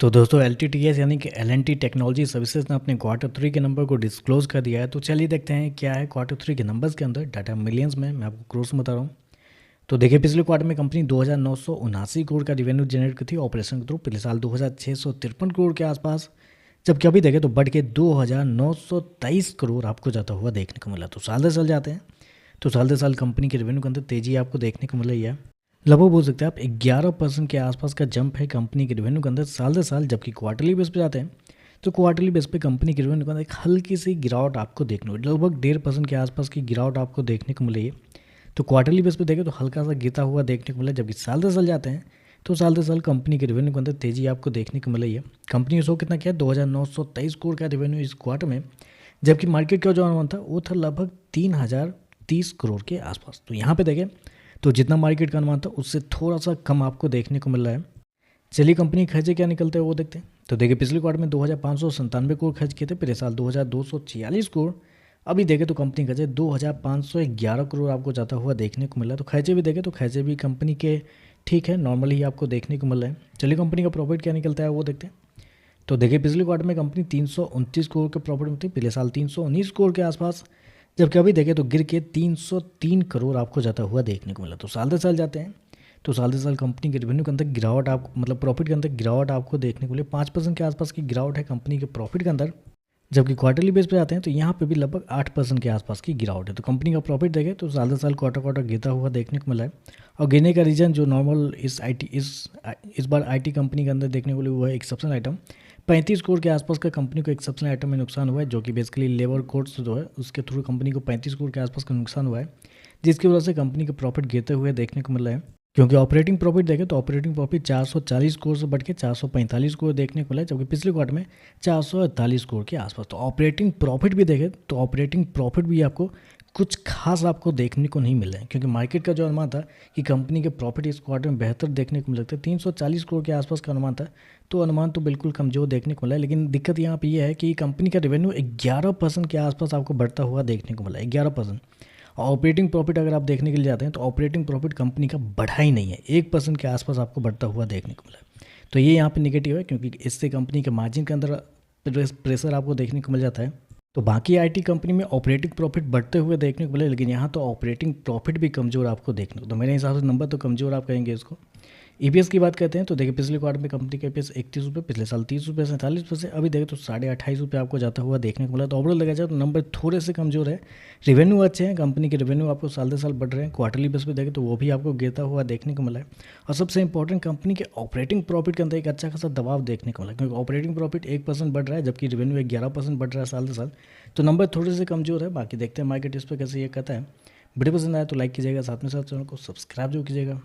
तो दोस्तों LTTS यानी कि L&T टेक्नोलॉजी सर्विसेज ने अपने क्वार्टर 3 के नंबर को डिस्क्लोज कर दिया है। तो चलिए देखते हैं क्या है क्वार्टर 3 के नंबर्स के अंदर डाटा मिलियंस में। मैं आपको क्रोस में बता रहा हूँ। तो देखिए पिछले क्वार्टर में कंपनी 2,979 करोड़ का रिवेन्यू जनरेट की थी ऑपरेशन के थ्रू। पिछले साल 2,653 करोड़ के आसपास, जबकि अभी देखें तो बढ़ के 2,923 करोड़ आपको जाता हुआ देखने को मिला। तो साल दर साल जाते हैं तो साल दर साल कंपनी के रेवेन्यू के अंदर तेजी आपको देखने को मिल रही है। लगभग बोल सकते हैं आप 11% के आसपास का जंप है कंपनी के रेवेन्यू के अंदर साल दर साल। जबकि क्वार्टरली बेस पे जाते हैं तो क्वार्टरली बेस पे कंपनी के रेवेन्यू के अंदर एक हल्की सी गिरावट आपको देखने को, लगभग 1.5% के आसपास की गिरावट आपको देखने को मिली है। तो क्वार्टरली बेस पे देखें तो हल्का सा गिरता हुआ देखने को मिला। जबकि साल दर साल जाते हैं तो साल दर साल कंपनी के रेवेन्यू के अंदर तेजी आपको देखने को मिल रही है। कंपनी ने शो कितना किया, 2,923 करोड़ का रेवेन्यू इस क्वार्टर में, जबकि मार्केट का जो अनुमान था वो था लगभग 3,030 करोड़ के आसपास। तो यहाँ पे देखें तो जितना मार्केट का अनुमान था उससे थोड़ा सा कम आपको देखने को मिल रहा है। चलिए कंपनी खर्चे क्या निकलते हैं वो देखते हैं। तो देखिए पिछले क्वार्टर में 2,597 करोड़ खर्च किए थे, पिछले साल 2,246 करोड़। अभी देखें तो कंपनी खर्चे 2,511 करोड़ आपको जाता हुआ देखने को मिला। तो खर्चे भी देखें तो खर्चे भी कंपनी के ठीक है, नॉर्मली ही आपको देखने को मिल रहे हैं। चलिए कंपनी का प्रॉफिट क्या निकलता है वो देखते हैं। तो देखिए पिछले क्वार्टर में कंपनी 329 करोड़ के प्रॉफिट में थी, पिछले साल 319 करोड़ के आसपास, जबकि अभी देखें तो गिर के 303 करोड़ आपको जाता हुआ देखने को मिला। तो साल दर साल जाते हैं तो साल दर साल कंपनी के रेवेन्यू के अंदर गिरावट आपको, मतलब प्रॉफिट के अंदर गिरावट आपको देखने को मिले। 5% के आसपास की गिरावट है कंपनी के प्रॉफिट के अंदर। जबकि क्वार्टरली बेस पे आते हैं तो यहाँ पे भी लगभग 8% के आसपास की गिरावट है। तो कंपनी का प्रॉफिट देखें तो साल दर साल क्वार्टर गिरता हुआ देखने को मिला है। और गिरने का रीज़न जो नॉर्मल इस बार आईटी कंपनी के अंदर देखने को मिला वो है एक्सेप्शनल आइटम। 35 करोड़ के आसपास का कंपनी को एक्सेप्शनल आइटम में नुकसान हुआ है, जो कि बेसिकली लेबर कोड्स जो है उसके थ्रू कंपनी को 35 करोड़ के आसपास का नुकसान हुआ है, जिसकी वजह से कंपनी का प्रॉफिट गिरते हुए देखने को मिल रहा है। क्योंकि ऑपरेटिंग प्रॉफिट देखें तो ऑपरेटिंग प्रॉफिट 440 करोड़ से बढ़ के 445 करोड़ देखने को मिला है, जबकि पिछले क्वार्टर में 448 करोड़ के आसपास। तो ऑपरेटिंग प्रॉफिट भी देखें तो ऑपरेटिंग प्रॉफिट भी आपको कुछ खास आपको देखने को नहीं मिल रहा है, क्योंकि मार्केट का जो अनुमान था कि कंपनी के प्रॉफिट इस क्वार्टर में बेहतर देखने को मिल सकते हैं, 340 करोड़ के आसपास का अनुमान था। तो अनुमान तो बिल्कुल कमज़ोर देखने को मिला है। लेकिन दिक्कत यहाँ पे ये है कि कंपनी का रेवेन्यू 11% के आसपास आपको बढ़ता हुआ देखने को मिला है, 11%। और ऑपरेटिंग प्रॉफिट अगर आप देखने के लिए जाते हैं तो ऑपरेटिंग प्रॉफिट कंपनी का बढ़ा ही नहीं है, 1% के आसपास आपको बढ़ता हुआ देखने को मिला है। तो ये यहाँ पे नेगेटिव है, क्योंकि इससे कंपनी के मार्जिन के अंदर प्रेशर आपको देखने को मिल जाता है। तो बाकी आईटी कंपनी में ऑपरेटिंग प्रॉफिट बढ़ते हुए देखने को मिले, लेकिन यहाँ तो ऑपरेटिंग प्रॉफिट भी कमज़ोर आपको देखने को, तो मेरे हिसाब से नंबर तो कमज़ोर आप कहेंगे इसको। ईपीएस की बात करते हैं तो देखिए पिछले क्वार्टर में कंपनी का ईपीएस 31 रुपये, पिछले साल 30 रुपये 47 पैसे, अभी देखें तो 28.5 रुपये आपको जाता हुआ देखने को मिला। तो ओवरऑल देखा जाए तो नंबर थोड़े से कमज़ोर है। रेवेन्यू अच्छे हैं, कंपनी के रेवेन्यू आपको साल दर साल बढ़ रहे हैं। क्वार्टरली बेस पे देखें तो वो भी आपको गिरता हुआ देखने को मिला है। और सबसे इंपॉर्टेंट कंपनी के ऑपरेटिंग प्रॉफिट के अंदर एक अच्छा खासा दबाव देखने को मिला, क्योंकि ऑपरेटिंग प्रॉफिट 1% बढ़ रहा है, जबकि रेवेन्यू 11% बढ़ रहा है साल दर साल। तो नंबर थोड़े से कमज़ोर है। बाकी देखते हैं मार्केट इस पर कैसे ये कहता है। वीडियो पसंद आया तो लाइक कीजिएगा, साथ में साथ चैनल को सब्सक्राइब जरूर कीजिएगा।